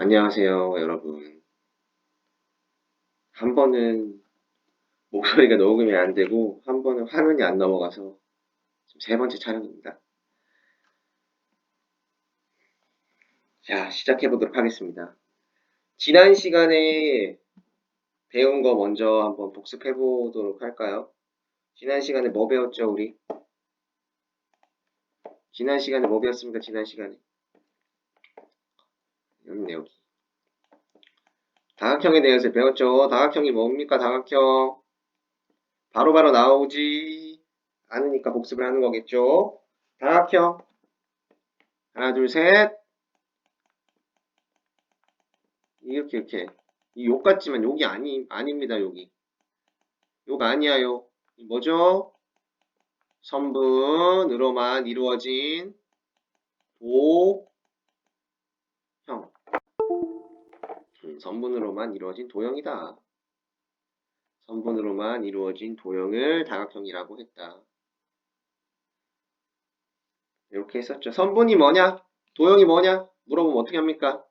안녕하세요, 여러분. 한 번은 목소리가 녹음이 안 되고, 한 번은 화면이 안 넘어가서 지금 세 번째 촬영입니다. 자, 시작해 보도록 하겠습니다. 지난 시간에 배운 거 먼저 한번 복습해 보도록 할까요? 지난 시간에 뭐 배웠죠, 우리? 지난 시간에 뭐 배웠습니까, 지난 시간에? 여기 있네, 여기. 다각형에 대해서 배웠죠. 다각형이 뭡니까, 다각형? 바로바로 나오지 않으니까 복습을 하는 거겠죠. 다각형. 하나, 둘, 셋. 이렇게. 이 욕 같지만 욕이 아닙니다, 욕이. 욕 아니야, 욕. 뭐죠? 선분으로만 이루어진 도형. 선분으로만 이루어진 도형이다. 선분으로만 이루어진 도형을 다각형이라고 했다. 이렇게 했었죠. 선분이 뭐냐? 도형이 뭐냐? 물어보면 어떻게 합니까?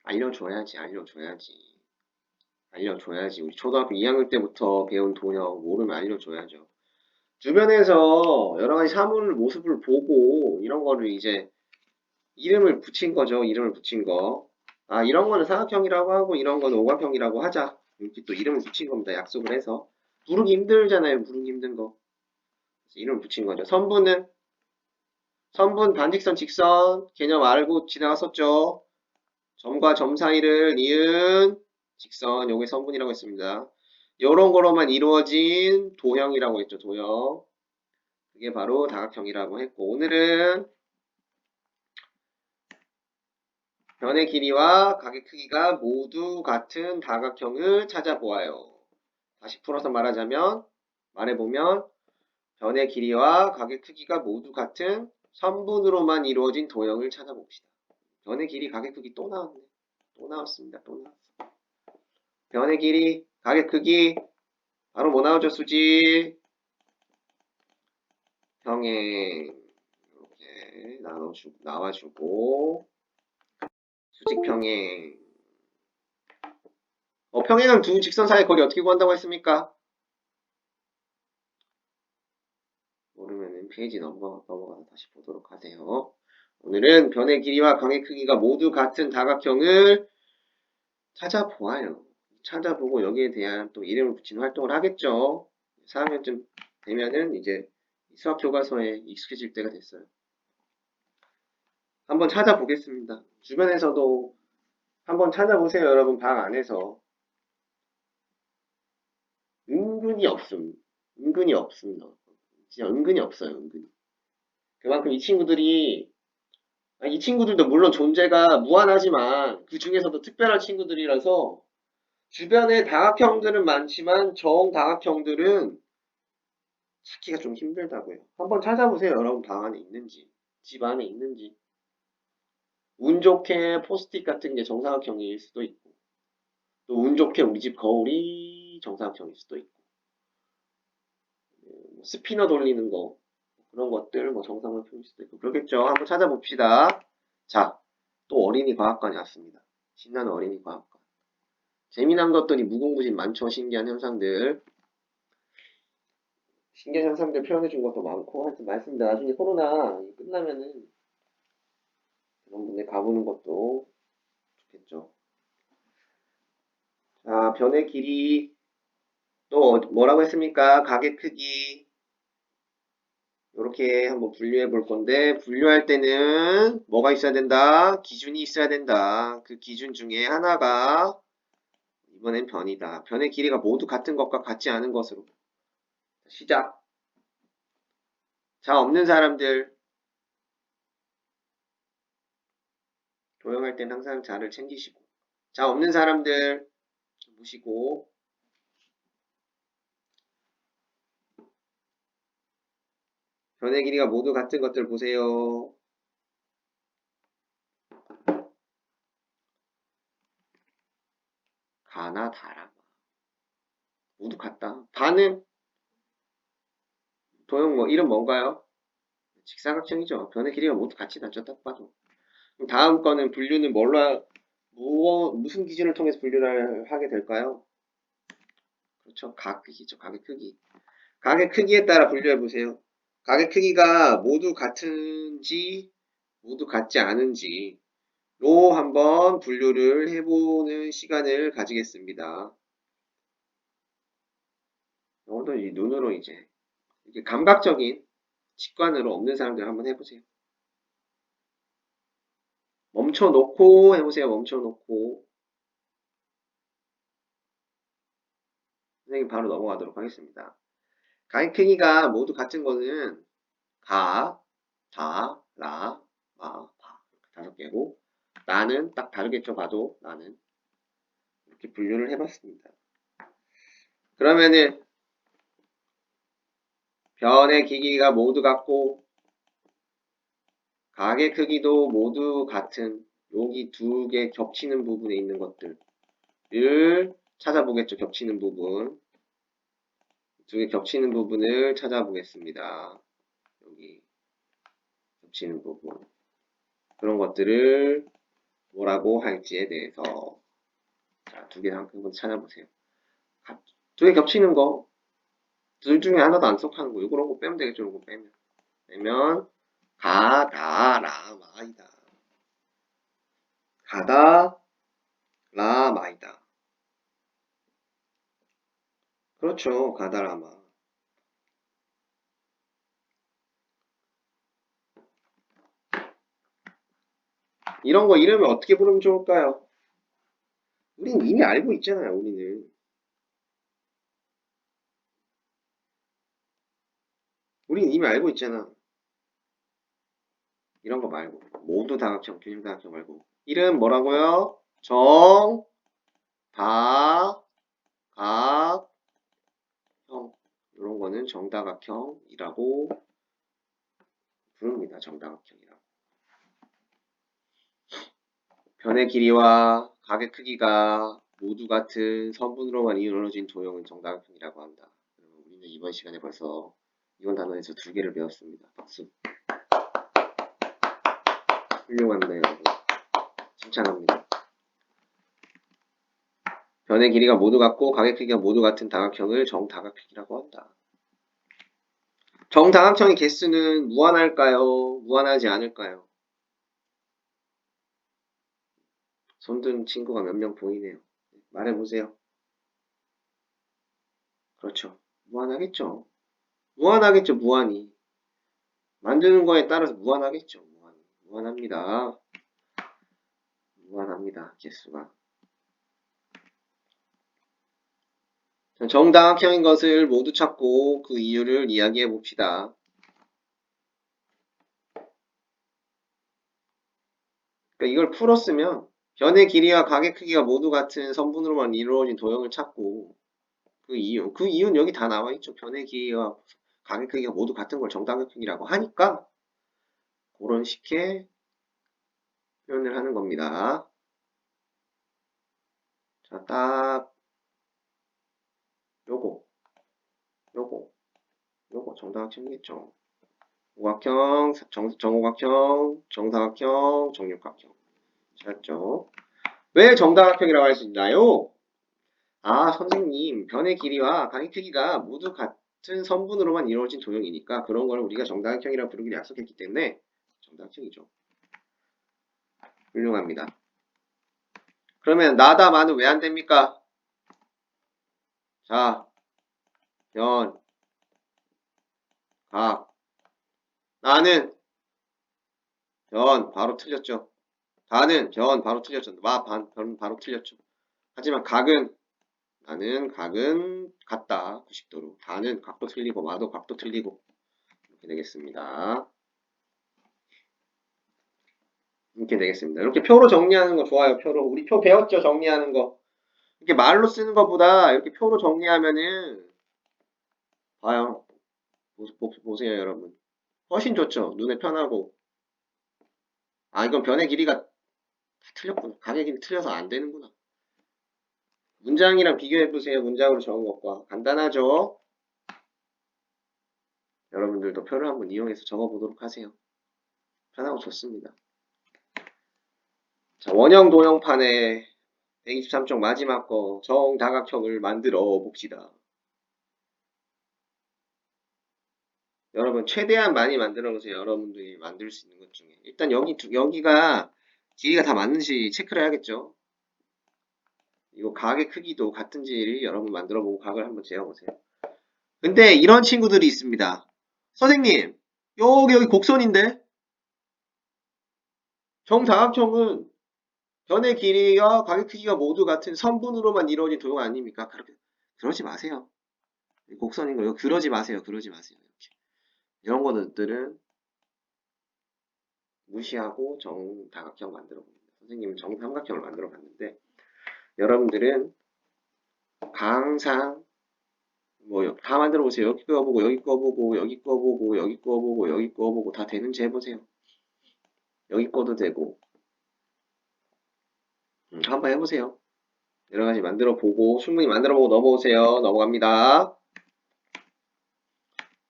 알려줘야지. 우리 초등학교 2학년 때부터 배운 도형 모르면 알려줘야죠. 주변에서 여러 가지 사물 모습을 보고 이런 거를 이제 이름을 붙인 거죠. 이름을 붙인 거. 아, 이런 거는 사각형이라고 하고 이런 거는 오각형이라고 하자. 이렇게 또 이름을 붙인 겁니다. 약속을 해서. 부르기 힘들잖아요. 부르기 힘든 거. 그래서 이름을 붙인 거죠. 선분, 반직선, 직선 개념 알고 지나갔었죠. 점과 점 사이를 이은 직선, 요게 선분이라고 했습니다. 요런 거로만 이루어진 도형이라고 했죠. 도형. 그게 바로 다각형이라고 했고, 오늘은 변의 길이와 각의 크기가 모두 같은 다각형을 찾아보아요. 다시 풀어서 말해보면 변의 길이와 각의 크기가 모두 같은 선분으로만 이루어진 도형을 찾아봅시다. 변의 길이, 각의 크기 또 나왔네. 또 나왔습니다. 또 나왔어. 변의 길이, 각의 크기 바로 뭐 나오죠? 수직 평행 이렇게 나와주고 수직 평행 평행은 두 직선 사이의 거리 어떻게 구한다고 했습니까? 모르면 페이지 넘어가서 다시 보도록 하세요. 오늘은 변의 길이와 강의 크기가 모두 같은 다각형을 찾아보아요. 찾아보고 여기에 대한 또 이름을 붙이는 활동을 하겠죠. 4학년쯤 되면은 이제 수학 교과서에 익숙해질 때가 됐어요. 한번 찾아보겠습니다. 주변에서도 한번 찾아보세요. 여러분 방 안에서. 은근히 없음. 은근히 없습니다. 진짜 은근히 없어요. 은근히. 그만큼 이 친구들도 물론 존재가 무한하지만 그 중에서도 특별한 친구들이라서 주변에 다각형들은 많지만 정다각형들은 찾기가 좀 힘들다고요. 한번 찾아보세요. 여러분 방 안에 있는지, 집 안에 있는지. 운 좋게 포스트잇 같은 게 정사각형일 수도 있고, 또 운 좋게 우리 집 거울이 정사각형일 수도 있고, 뭐 스피너 돌리는 거 그런 것들 뭐 정사각형일 수도 있고 그렇겠죠. 한번 찾아봅시다. 자, 또 어린이 과학관에 왔습니다. 신나는 어린이 과학관. 재미난 것들이 무궁무진 많죠. 신기한 현상들. 신기한 현상들 표현해준 것도 많고 하여튼 말씀드립니다. 나중에 코로나 끝나면은 그런 분들 가보는 것도 좋겠죠. 자, 변의 길이 또 뭐라고 했습니까? 각의 크기 이렇게 한번 분류해 볼 건데 분류할 때는 뭐가 있어야 된다? 기준이 있어야 된다. 그 기준 중에 하나가 이번엔 변이다. 변의 길이가 모두 같은 것과 같지 않은 것으로. 시작. 자, 없는 사람들 도형할 땐 항상 자를 챙기시고. 자, 없는 사람들 무시고. 변의 길이가 모두 같은 것들 보세요. 가나 다라. 모두 같다. 다는 도형 이름 뭔가요? 직사각형이죠. 변의 길이가 모두 같이 나죠. 딱 봐도. 다음 거는 분류는 무슨 기준을 통해서 분류를 하게 될까요? 그렇죠. 각 크기죠. 각의 크기. 각의 크기에 따라 분류해 보세요. 각의 크기가 모두 같은지 모두 같지 않은지로 한번 분류를 해보는 시간을 가지겠습니다. 오늘도 이 눈으로 이제 이렇게 감각적인 직관으로 없는 사람들 한번 해보세요. 멈춰놓고 해보세요. 멈춰놓고. 선생님 바로 넘어가도록 하겠습니다. 각의 크기가 모두 같은 거는 가, 다, 라, 마, 바 이렇게 5개고 나는 딱 다르겠죠. 봐도 나는 이렇게 분류를 해봤습니다. 그러면은 변의 길이가 모두 같고 각의 크기도 모두 같은 여기 두 개 겹치는 부분에 있는 것들을 찾아보겠죠. 겹치는 부분. 두 개 겹치는 부분을 찾아보겠습니다. 여기 겹치는 부분. 그런 것들을 뭐라고 할지에 대해서 자, 두 개 한번 찾아보세요. 두 개 겹치는 거, 둘 중에 하나도 안 속하는 거, 이런 거 빼면 되겠죠. 이거 빼면 가, 다, 라, 마이다. 가다, 라, 마이다. 그렇죠. 가다, 라, 마. 이런 거 이름을 어떻게 부르면 좋을까요? 우린 이미 알고 있잖아요, 우리는. 우린 이미 알고 있잖아. 이런 거 말고. 모두 다각형, 균형 다각형 말고. 이름 뭐라고요? 정, 다, 각, 형. 이런 거는 정다각형이라고 부릅니다. 정다각형이라고. 변의 길이와 각의 크기가 모두 같은 선분으로만 이루어진 도형은 정다각형이라고 한다. 우리는 이번 시간에 벌써 이번 단원에서 2개를 배웠습니다. 박수. 훌륭합니다, 여러분. 칭찬합니다. 변의 길이가 모두 같고 각의 크기가 모두 같은 다각형을 정다각형이라고 한다. 정다각형의 개수는 무한할까요? 무한하지 않을까요? 손든 친구가 몇 명 보이네요. 말해보세요. 그렇죠. 무한하겠죠. 무한하겠죠, 무한히. 만드는 거에 따라서 무한하겠죠, 무한히. 무한합니다. 무한합니다, 개수가. 정다각형인 것을 모두 찾고 그 이유를 이야기해 봅시다. 그러니까 이걸 풀었으면 변의 길이와 각의 크기가 모두 같은 선분으로만 이루어진 도형을 찾고 그 이유는 여기 다 나와 있죠. 변의 길이와 각의 크기가 모두 같은 걸 정다각형이라고 하니까 그런 식의 표현을 하는 겁니다. 자, 딱 요거 정다각형이겠죠. 오각형, 정오각형, 정사각형, 정육각형. 찾았죠? 왜 정다각형이라고 할 수 있나요? 아, 선생님, 변의 길이와 각의 크기가 모두 같은 선분으로만 이루어진 도형이니까 그런 걸 우리가 정다각형이라고 부르기로 약속했기 때문에 정다각형이죠. 훌륭합니다. 그러면 나다 마는 왜 안 됩니까? 자, 변, 각, 나는 변 바로 틀렸죠. 다는 변 바로 틀렸죠. 변 바로 틀렸죠. 하지만 나는 각은 같다. 90도로. 다는 각도 틀리고 마도 각도 틀리고 이렇게 되겠습니다. 이렇게 되겠습니다. 이렇게 표로 정리하는 거 좋아요. 표로. 우리 표 배웠죠? 정리하는 거. 이렇게 말로 쓰는 것보다 이렇게 표로 정리하면은 봐요. 보세요, 여러분. 훨씬 좋죠? 눈에 편하고. 아, 이건 변의 길이가 다 틀렸구나. 각의 길이 틀려서 안 되는구나. 문장이랑 비교해보세요. 문장으로 적은 것과. 간단하죠? 여러분들도 표를 한번 이용해서 적어보도록 하세요. 편하고 좋습니다. 자, 원형 도형판에 123쪽 마지막 거 정다각형을 만들어 봅시다. 여러분 최대한 많이 만들어 보세요. 여러분들이 만들 수 있는 것 중에. 일단 여기가 길이가 다 맞는지 체크를 해야겠죠. 이거 각의 크기도 같은지 여러분 만들어 보고 각을 한번 재어보세요. 근데 이런 친구들이 있습니다. 선생님, 여기 곡선인데? 정다각형은 변의 길이와 각의 크기가 모두 같은 선분으로만 이루어진 도형 아닙니까? 그러지 마세요. 곡선인 거, 이거 그러지 마세요. 그러지 마세요. 이렇게. 이런 것들은 무시하고 정다각형 만들어 봅니다. 선생님은 정삼각형을 만들어 봤는데, 여러분들은 항상 뭐 다 만들어 보세요. 여기 거 보고 여기 거 보고 여기 거 보고 여기 거 보고 여기 거 보고 다 되는지 해보세요. 여기 거도 되고 한번 해보세요. 여러 가지 만들어 보고 충분히 만들어 보고 넘어오세요. 넘어갑니다.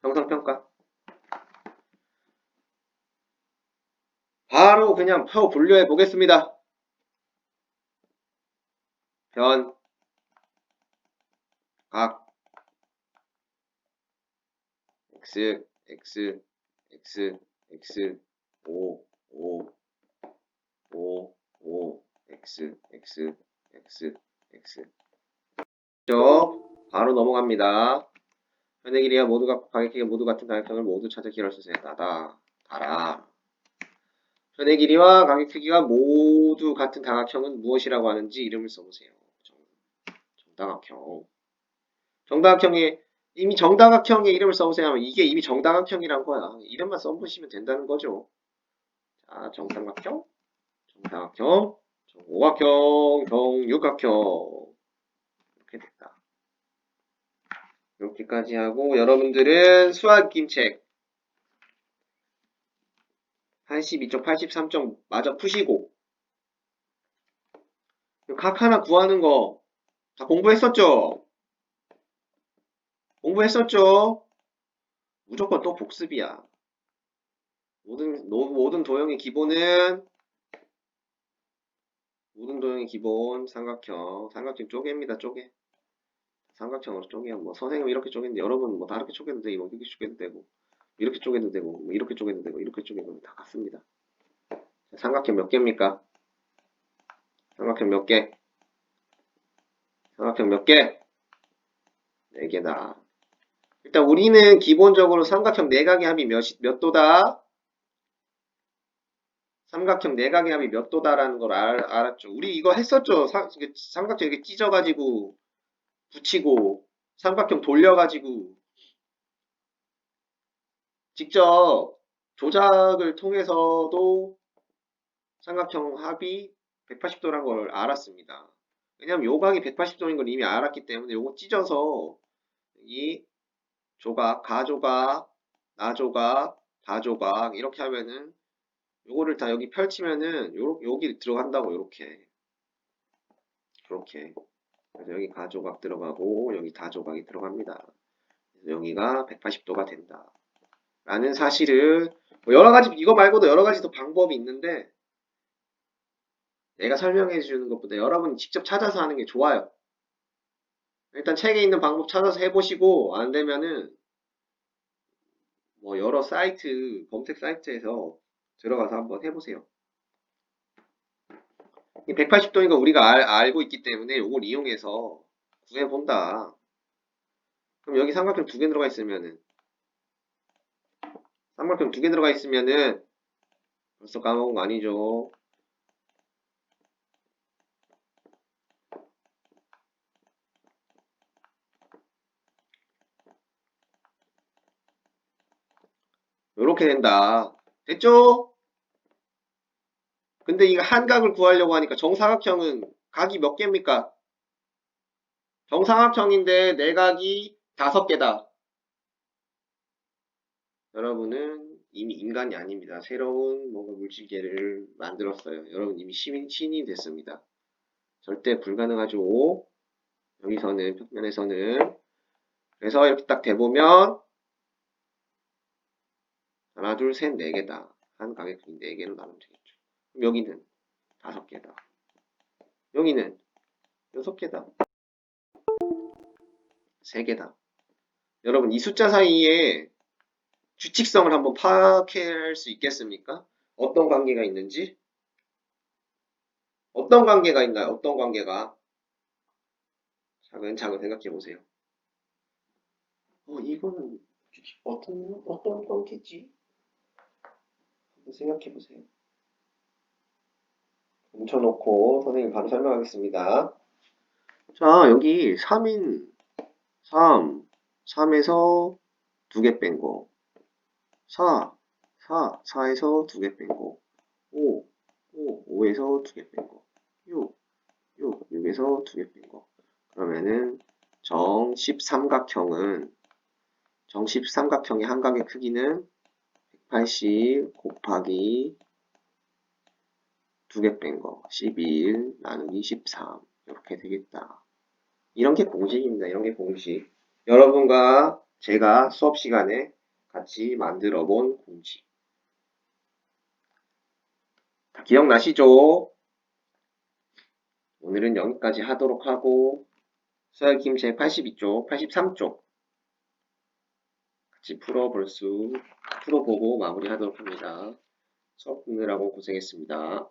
형상평가. 바로 그냥 펴 분류해 보겠습니다. 변, 각, x, x, x, x, 5, 5, 5, 5, x, x, x, x. 바로 넘어갑니다. 변의 길이가 모두 같고 각의 크기가 모두 같은 다각형을 모두 찾아 길을 쓰세요. 달아. 변의 길이와 각의 크기가 모두 같은 다각형은 무엇이라고 하는지 이름을 써보세요. 정다각형. 정다각형에 이미 정다각형의 이름을 써보세요 하면 이게 이미 정다각형이란 거야. 이름만 써보시면 된다는 거죠. 자, 정삼각형, 정사각형, 정오각형, 정육각형. 이렇게 됐다. 이렇게까지 하고 여러분들은 수학 김책 82쪽, 83쪽 마저 푸시고 각 하나 구하는 거 다 공부했었죠? 공부했었죠? 무조건 또 복습이야. 모든 도형의 기본 삼각형 쪼개입니다. 쪼개. 삼각형으로 쪼개요. 뭐 선생님 이렇게 쪼개는데 여러분 뭐 다르게 쪼개도 되고 이렇게 쪼개도 되고 이렇게 쪼개도 되고 뭐 이렇게 쪼개도 되고 이렇게 쪼개도 되고 다 같습니다. 삼각형 몇 개입니까? 삼각형 몇 개? 삼각형 몇 개? 4개다. 일단 우리는 기본적으로 삼각형 내각의 합이 몇 도다? 삼각형 내각의 합이 몇 도다라는 걸 알았죠. 우리 이거 했었죠. 삼각형 이렇게 찢어가지고 붙이고 삼각형 돌려가지고 직접 조작을 통해서도 삼각형 합이 180도라는 걸 알았습니다. 왜냐면 요 각이 180도인 걸 이미 알았기 때문에 요거 찢어서 이 조각, 가조각, 나조각, 다조각 이렇게 하면은 요거를 다 여기 펼치면은 여기 들어간다고 요렇게 그래서 여기 가조각 들어가고 여기 다조각이 들어갑니다. 그래서 여기가 180도가 된다. 라는 사실을 뭐 여러 가지 이거 말고도 여러 가지 더 방법이 있는데 내가 설명해 주는 것보다 여러분이 직접 찾아서 하는 게 좋아요. 일단 책에 있는 방법 찾아서 해보시고 안 되면은 뭐 여러 사이트 검색 사이트에서 들어가서 한번 해보세요. 180도인 거 우리가 알고 있기 때문에 이걸 이용해서 구해본다. 그럼 여기 삼각형 2개 들어가 있으면은 삼각형 2개 들어가 있으면은 벌써 까먹은 거 아니죠? 요렇게 된다. 됐죠? 근데 이거 한각을 구하려고 하니까 정사각형은 각이 몇 개입니까? 정사각형인데 내각이 5개다. 여러분은 이미 인간이 아닙니다. 새로운 뭔가 물질계를 만들었어요. 여러분 이미 신이 됐습니다. 절대 불가능하죠. 여기서는 평면에서는 그래서 이렇게 딱 대보면 하나 둘 셋 4개다. 한 가격이 4개로 나누면 되겠죠. 그럼 여기는 5개다. 여기는 6개다. 3개다. 여러분, 이 숫자 사이에 규칙성을 한번 파악할 수 있겠습니까? 어떤 관계가 있는지? 어떤 관계가 있나요? 어떤 관계가? 차근차근 생각해 보세요. 이거는 어떤 관계지? 한번 생각해 보세요. 멈춰놓고 선생님 바로 설명하겠습니다. 자, 여기 3인 3에서 2개 뺀 거. 4에서 2개 뺀 거. 5에서 2개 뺀 거. 6에서 2개 뺀 거. 그러면은 정십삼각형의 한각의 크기는 180 곱하기 2개 뺀 거. 11 나누기 13 이렇게 되겠다. 이런 게 공식입니다. 이런 게 공식. 여러분과 제가 수업 시간에 같이 만들어 본 공식. 다 기억나시죠? 오늘은 여기까지 하도록 하고 수학김 제 82쪽, 83쪽 같이 풀어보고 마무리하도록 합니다. 수업 듣느라고 고생했습니다.